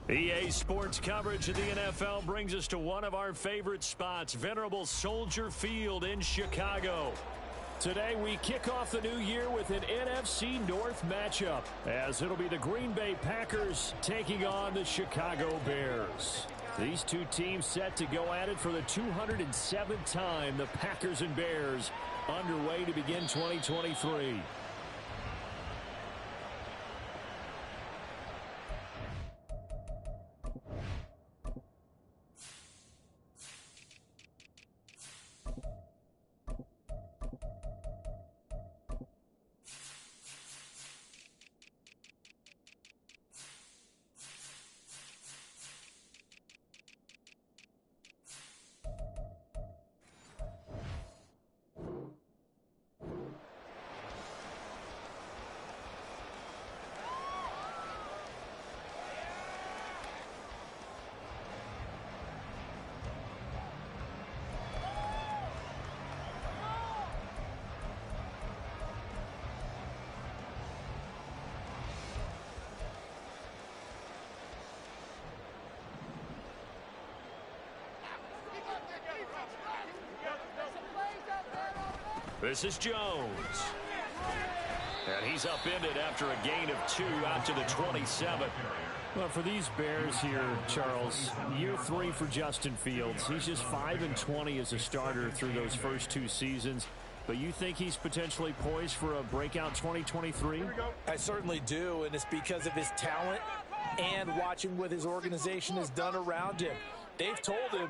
EA Sports coverage of the NFL brings us to one of our favorite spots, Venerable Soldier Field in Chicago. Today we kick off the new year with an NFC North matchup, as it'll be the Green Bay Packers taking on the Chicago Bears. These two teams set to go at it for the 207th time, the Packers and Bears underway to begin 2023. This is Jones. And he's upended after a gain of 2 out to the 27. Well, for these Bears here, Charles, year 3 for Justin Fields. He's just 5-20 as a starter through those first 2 seasons. But you think he's potentially poised for a breakout 2023? I certainly do, and it's because of his talent and watching what his organization has done around him. They've told him,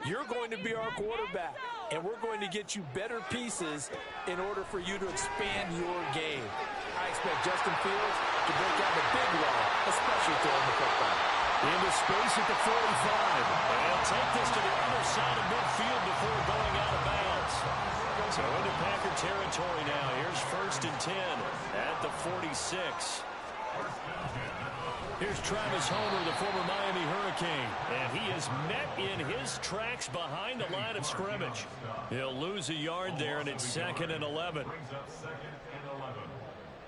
you're going to be our quarterback, and we're going to get you better pieces in order for you to expand your game. I expect Justin Fields to break out a big run, especially throwing the football. Into space at the 45. And take this to the other side of midfield before going out of bounds. So into Packer territory now. Here's 1st and 10 at the 46. Here's Travis Homer, the former Miami Hurricane, and he is met in his tracks behind the line of scrimmage. He'll lose a yard there, and it's 2nd and 11. Brings up 2nd and 11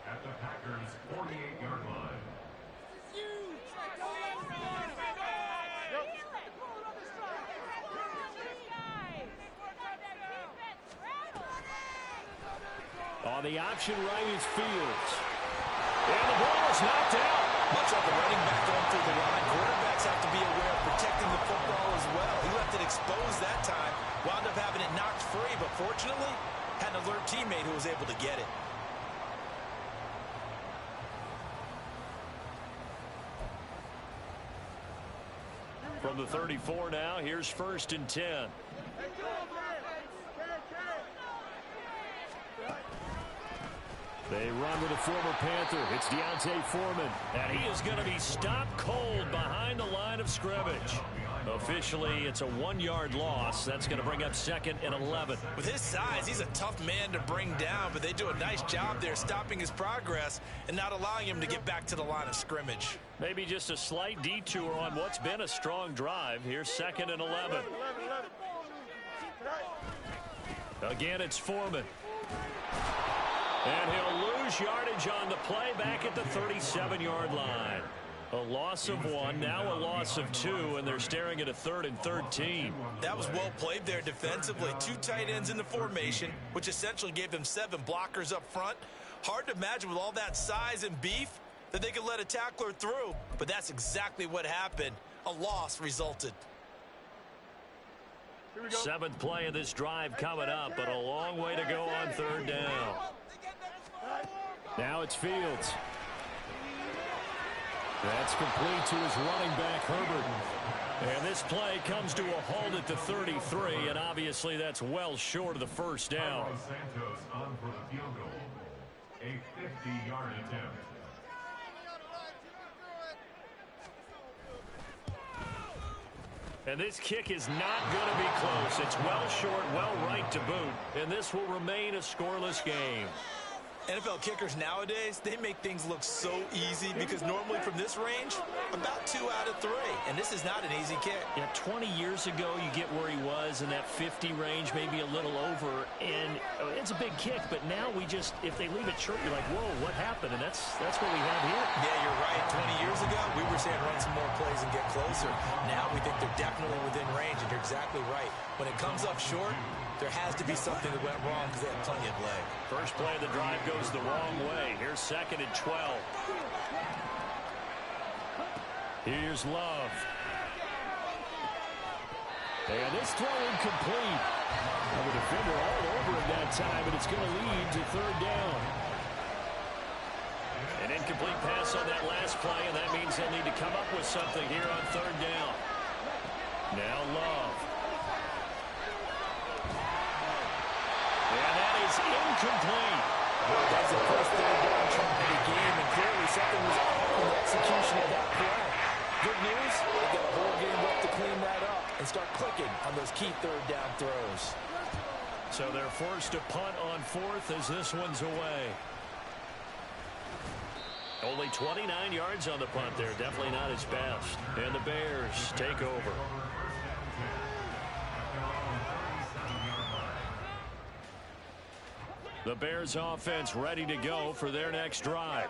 at the Packers' 48-yard line. On the option right is Fields. And the ball is knocked out. Much like a running back going through the line, quarterbacks have to be aware of protecting the football as well. He left it exposed that time, wound up having it knocked free, but fortunately, had an alert teammate who was able to get it. From the 34 now, here's 1st and 10. They run with a former Panther. It's D'Onta Foreman. And he is going to be stopped cold behind the line of scrimmage. Officially, it's a 1-yard loss. That's going to bring up 2nd and 11. With his size, he's a tough man to bring down, but they do a nice job there stopping his progress and not allowing him to get back to the line of scrimmage. Maybe just a slight detour on what's been a strong drive. Here's 2nd and 11. Again, it's Foreman. And he'll lose yardage on the play back at the 37-yard line. A loss of 1, now a loss of 2, and they're staring at a 3rd and 13. That was well played there defensively. 2 tight ends in the formation, which essentially gave them 7 blockers up front. Hard to imagine with all that size and beef that they could let a tackler through, but that's exactly what happened. A loss resulted. 7th play of this drive coming up, but a long way to go on 3rd down. Now it's Fields. That's complete to his running back, Herbert. And this play comes to a halt at the 33, and obviously that's well short of the 1st down. Santos on for the field goal. A 50-yard attempt. And this kick is not going to be close. It's well short, well right to boot, and this will remain a scoreless game. NFL kickers nowadays, they make things look so easy because normally from this range, about 2 out of 3. And this is not an easy kick. Yeah, 20 years ago, you get where he was in that 50 range, maybe a little over, and it's a big kick, but now we just, if they leave it short, you're like, whoa, what happened? And that's what we have here. Yeah, you're right. 20 years ago, we were saying run some more plays and get closer. Now we think they're definitely within range, and you're exactly right. When it comes up short, there has to be something that went wrong because they had plenty of leg. First play of the drive goes the wrong way. Here's 2nd and 12. Here's Love. And this throw incomplete. The defender all over him that time, and it's going to lead to 3rd down. An incomplete pass on that last play, and that means they'll need to come up with something here on 3rd down. Now Love. And that is incomplete. Well, that's the first 3rd down try of the game, and clearly something was off in the execution of that play. Good news, they've got a whole game left to clean that up and start clicking on those key 3rd down throws. So they're forced to punt on 4th as this one's away. Only 29 yards on the punt there. Definitely not his best. And the Bears take over. The Bears offense ready to go for their next drive.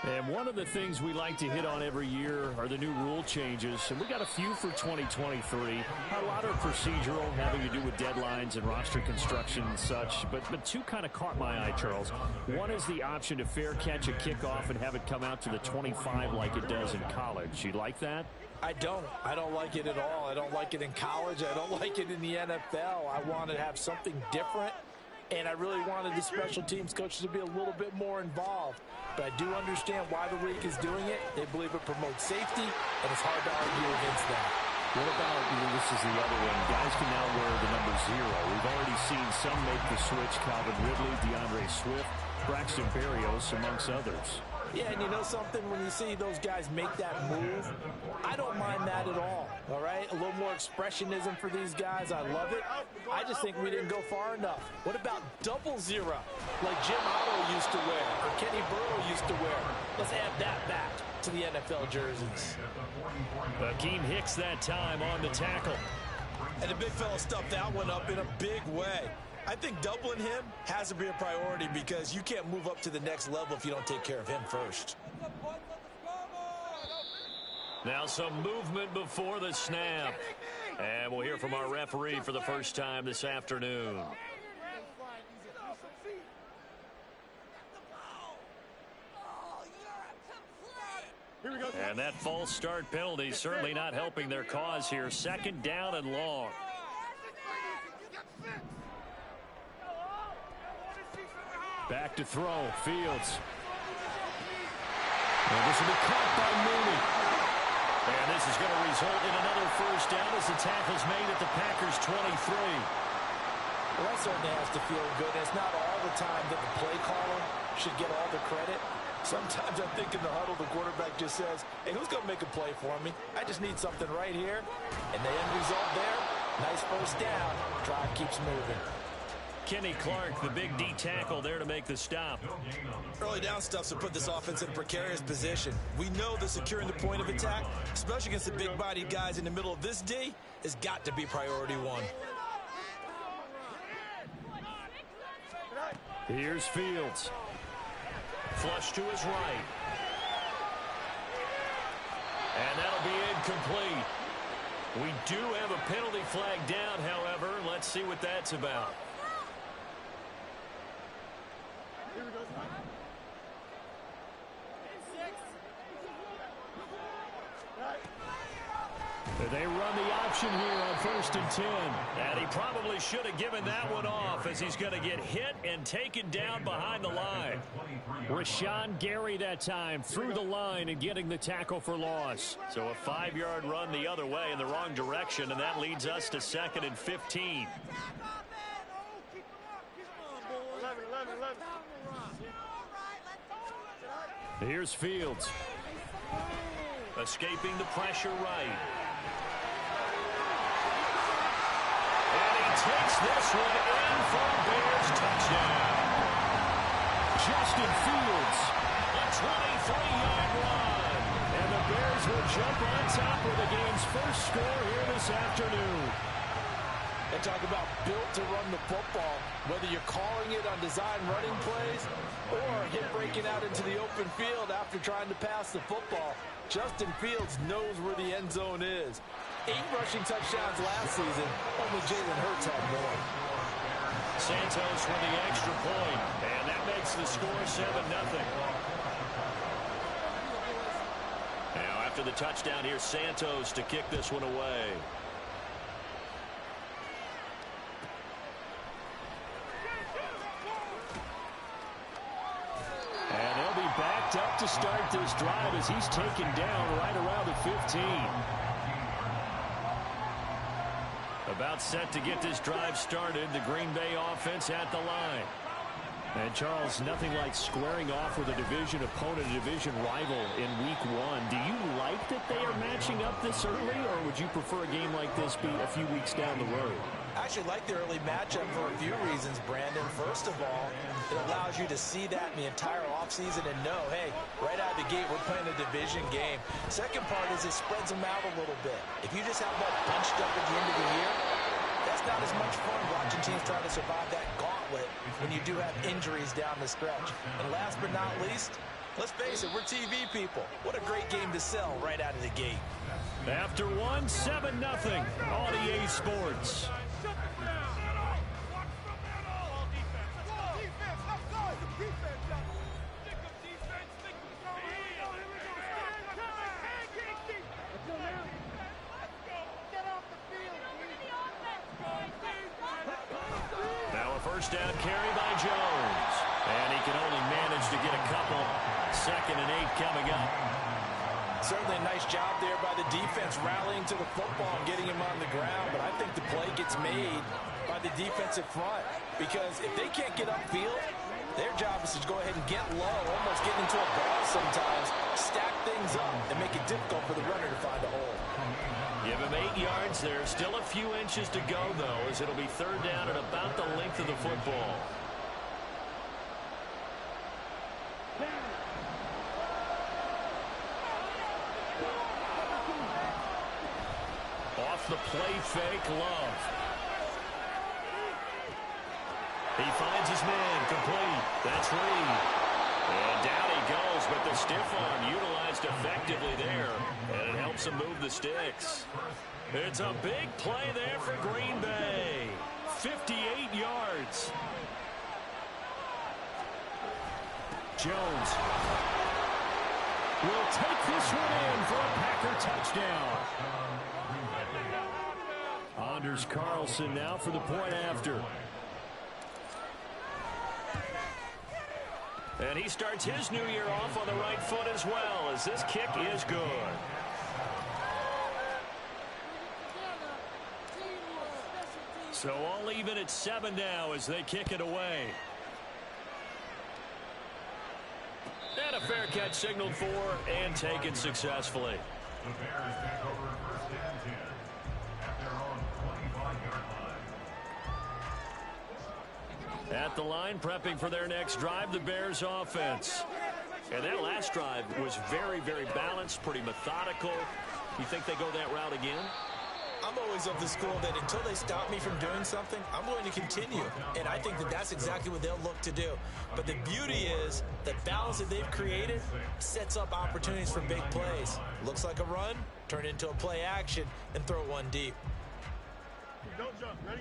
And one of the things we like to hit on every year are the new rule changes. And we got a few for 2023. A lot are procedural, having to do with deadlines and roster construction and such. But two kind of caught my eye, Charles. One is the option to fair catch a kickoff and have it come out to the 25 like it does in college. You like that? I don't like it at all. I don't like it in college. I don't like it in the NFL. I want to have something different. And I really wanted the special teams coaches to be a little bit more involved. But I do understand why the league is doing it. They believe it promotes safety, and it's hard to argue against that. What about, this is the other one, guys can now wear the number 0. We've already seen some make the switch, Calvin Ridley, DeAndre Swift, Braxton Berrios, amongst others. Yeah, and you know something? When you see those guys make that move, I don't mind that at all right? A little more expressionism for these guys. I love it. I just think we didn't go far enough. What about double 0, like Jim Otto used to wear or Kenny Burrow used to wear? Let's add that back to the NFL jerseys. Akeem Hicks that time on the tackle. And the big fella stuffed that one up in a big way. I think doubling him has to be a priority because you can't move up to the next level if you don't take care of him first. Now some movement before the snap. And we'll hear from our referee for the first time this afternoon. And that false start penalty certainly not helping their cause here. 2nd down and long. Back to throw. Fields. And this will be caught by Mooney. And this is going to result in another first down as the tackle's made at the Packers' 23. Well, that certainly has to feel good. It's not all the time that the play caller should get all the credit. Sometimes I think in the huddle, the quarterback just says, hey, who's going to make a play for me? I just need something right here. And the end result there, nice first down. Drive keeps moving. Kenny Clark, the big D tackle there to make the stop. Early down stuff to put this offense in a precarious position. We know that securing the point of attack, especially against the big-bodied guys in the middle of this D, has got to be priority 1. Here's Fields. Flush to his right. And that'll be incomplete. We do have a penalty flag down, however. Let's see what that's about. They run the option here on 1st and 10. And he probably should have given that one off as he's going to get hit and taken down behind the line. Rashawn Gary that time through the line and getting the tackle for loss. So a 5-yard run the other way in the wrong direction, and that leads us to 2nd and 15. Here's Fields. Escaping the pressure right. And he takes this one in for a Bears touchdown. Justin Fields, a 23-yard run. And the Bears will jump on top with the game's first score here this afternoon. And talk about built to run the football. Whether you're calling it on design running plays or him breaking out into the open field after trying to pass the football, Justin Fields knows where the end zone is. 8 rushing touchdowns last season. Only Jalen Hurts had more. Santos with the extra point, and that makes the score 7-0. Now after the touchdown, here's Santos to kick this one away. And they'll be backed up to start this drive as he's taken down right around the 15. About set to get this drive started. The Green Bay offense at the line. And Charles, nothing like squaring off with a division opponent, a division rival in week 1. Do you like that they are matching up this early, or would you prefer a game like this be a few weeks down the road? I actually like the early matchup for a few reasons, Brandon. First of all, it allows you to see that in the entire offseason and know, hey, right out of the gate, we're playing a division game. Second part is it spreads them out a little bit. If you just have that bunched up at the end of the year, that's not as much fun watching teams try to survive that gauntlet when you do have injuries down the stretch. And last but not least, let's face it, we're TV people. What a great game to sell right out of the gate. After 1, 7-0 on EA Sports. First down carry by Jones. And he can only manage to get a couple. 2nd and 8 coming up. Certainly a nice job there by the defense rallying to the football and getting him on the ground. But I think the play gets made by the defensive front. Because if they can't get upfield, their job is to go ahead and get low, almost get into a ball sometimes, stack things up, and make it difficult for the runner to find a hole. Give him 8 yards there. Still a few inches to go, though, as it'll be 3rd down at about the length of the football. Off the play fake, Love. He finds his man, complete. That's Reed. And down he goes, but the stiff arm utilized effectively there, and it helps him move the sticks. It's a big play there for Green Bay. 58 yards. Jones will take this one in for a Packer touchdown. Anders Carlson now for the point after. And he starts his new year off on the right foot as well, as this kick is good. So all even at 7 now as they kick it away. And a fair catch signaled for and taken successfully. The Bears take over 1st and 10 at their own 25-yard line. At the line, prepping for their next drive, the Bears offense. And that last drive was very, very balanced, pretty methodical. You think they go that route again? I'm always of the school that until they stop me from doing something, I'm going to continue. And I think that that's exactly what they'll look to do. But the beauty is the balance that they've created sets up opportunities for big plays. Looks like a run, turn it into a play action, and throw one deep.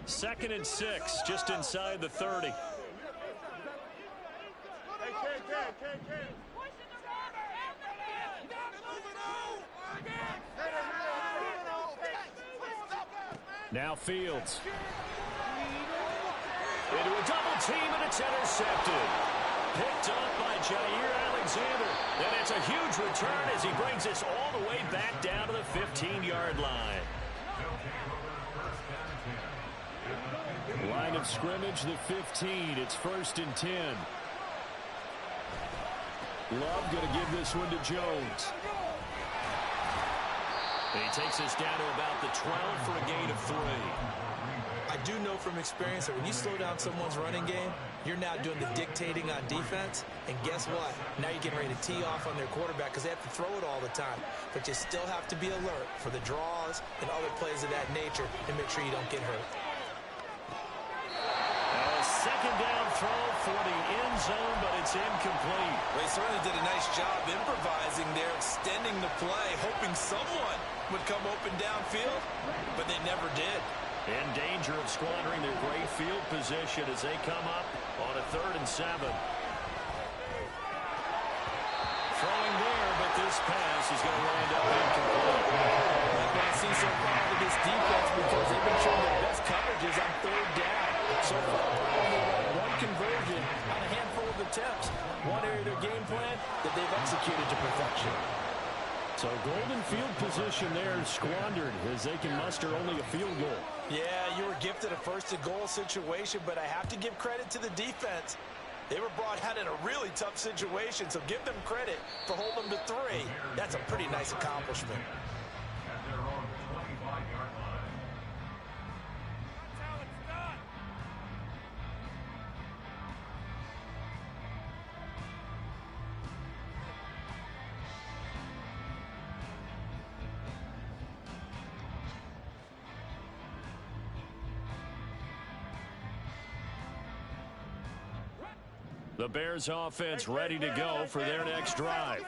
2nd and 6, just inside the 30. Now Fields. Into a double team, and it's intercepted. Picked up by Jair Alexander. And it's a huge return as he brings us all the way back down to the 15-yard line. Line of scrimmage, the 15. It's 1st and 10. Love going to give this one to Jones. And he takes us down to about the 12 for a gain of 3. I do know from experience that when you slow down someone's running game, you're now doing the dictating on defense. And guess what? Now you're getting ready to tee off on their quarterback because they have to throw it all the time. But you still have to be alert for the draws and other plays of that nature and make sure you don't get hurt. A second down throw for the end zone, but it's incomplete. Well, he certainly did a nice job improvising there, extending the play, hoping someone would come open downfield, but they never did. In danger of squandering their great field position as they come up on a 3rd and 7. Throwing there, but this pass is going to wind up incomplete. Like what I see so far with this defense because they've been showing their best coverages on 3rd down. So far, only one conversion on a handful of attempts. One area of their game plan that they've executed to perfection. So golden field position there squandered as they can muster only a field goal. Yeah, you were gifted a 1st-and-goal situation, but I have to give credit to the defense. They were brought out in a really tough situation, so give them credit for holding them to 3. That's a pretty nice accomplishment. At their own 25-yard line. The Bears offense ready to go for their next drive.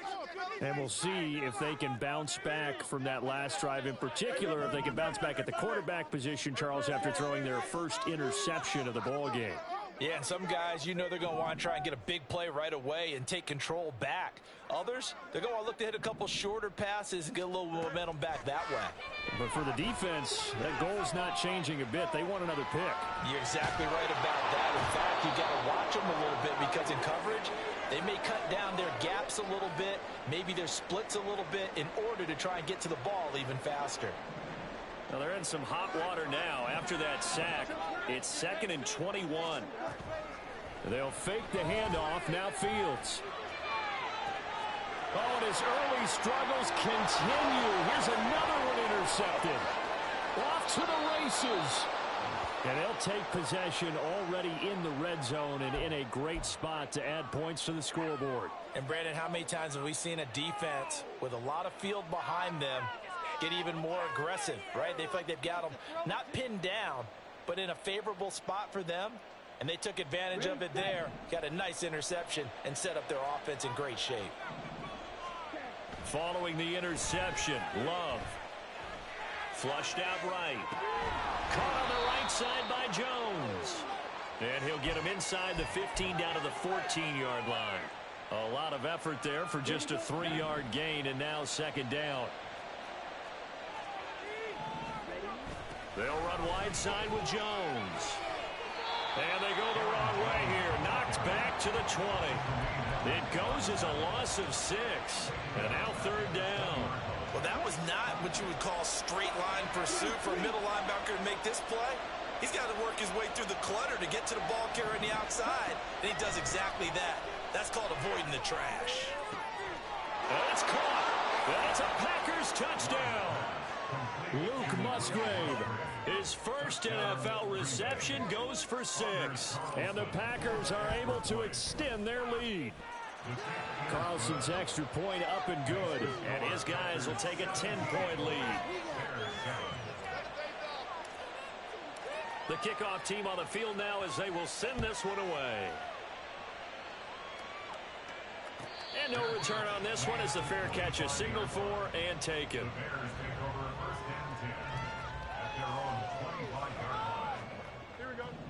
And we'll see if they can bounce back from that last drive in particular, if they can bounce back at the quarterback position, Charles, after throwing their first interception of the ball game. Yeah, and some guys, you know they're going to want to try and get a big play right away and take control back. Others, they're going to want to look to hit a couple shorter passes and get a little momentum back that way. But for the defense, that goal's not changing a bit. They want another pick. You're exactly right about that. In fact, you got to watch them a little bit because in coverage, they may cut down their gaps a little bit, maybe their splits a little bit in order to try and get to the ball even faster. Well, they're in some hot water now after that sack. It's 2nd and 21. They'll fake the handoff. Now Fields. Oh, and his early struggles continue. Here's another one intercepted. Off to the races. And they'll take possession already in the red zone and in a great spot to add points to the scoreboard. And, Brandon, how many times have we seen a defense with a lot of field behind them get even more aggressive, right? They feel like they've got them not pinned down, but in a favorable spot for them. And they took advantage of it there, got a nice interception, and set up their offense in great shape. Following the interception, Love. Flushed out right. Caught on the right side by Jones. And he'll get him inside the 15 down to the 14-yard line. A lot of effort there for just a 3-yard gain, and now 2nd down. They'll run wide side with Jones. And they go the wrong way here. Knocked back to the 20. It goes as a loss of 6. And now 3rd down. Well, that was not what you would call straight line pursuit for a middle linebacker to make this play. He's got to work his way through the clutter to get to the ball carrier on the outside. And he does exactly that. That's called avoiding the trash. That's caught. That's a Packers touchdown. Luke Musgrave, his first NFL reception, goes for 6. And the Packers are able to extend their lead. Carlson's extra point up and good. And his guys will take a 10-point lead. The kickoff team on the field now as they will send this one away. And no return on this one as the fair catch is signaled for and taken.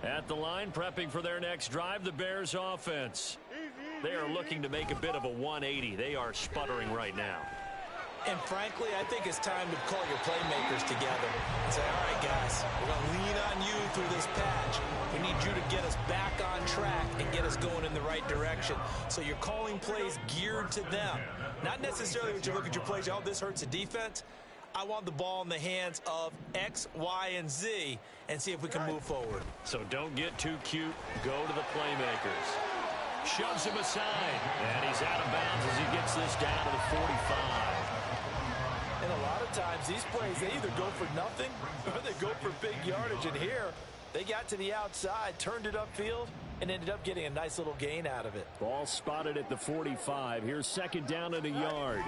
At the line, prepping for their next drive, the Bears offense. They are looking to make a bit of a 180. They are sputtering right now. And frankly, I think it's time to call your playmakers together and say, all right, guys, we're going to lean on you through this patch. We need you to get us back on track and get us going in the right direction. So you're calling plays geared to them. Not necessarily when you look at your plays, oh, this hurts the defense. I want the ball in the hands of X, Y, and Z and see if we can move forward. So don't get too cute. Go to the playmakers. Shoves him aside. And he's out of bounds as he gets this down to the 45. And a lot of times these plays, they either go for nothing or they go for big yardage. And here, They got to the outside, turned it upfield, and ended up getting a nice little gain out of it. Ball spotted at the 45. Here's second down and a yard.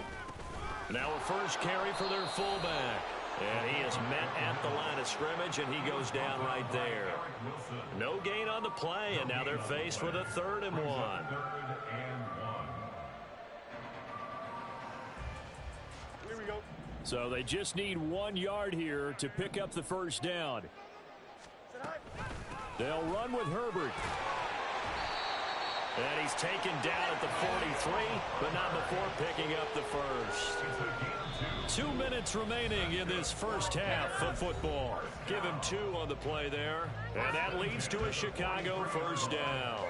Now a first carry for their fullback. And he is met at the line of scrimmage, and he goes down right there. No gain on the play, and now they're faced with a 3rd and 1. Here we go. So they just need 1 yard here to pick up the first down. They'll run with Herbert. And he's taken down at the 43, but not before picking up the first. 2 minutes remaining in this first half of football. Give him 2 on the play there. And that leads to a Chicago first down.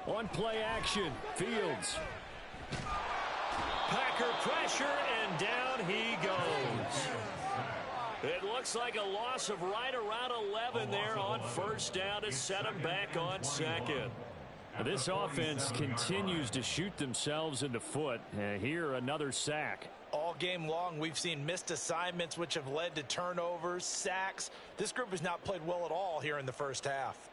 On play action, Fields. Packer pressure, and down he goes. It looks like a loss of right around 11 there on first down to set him back on second. This offense continues to shoot themselves in the foot. Here, another sack. All game long, we've seen missed assignments, which have led to turnovers, sacks. This group has not played well at all here in the first half.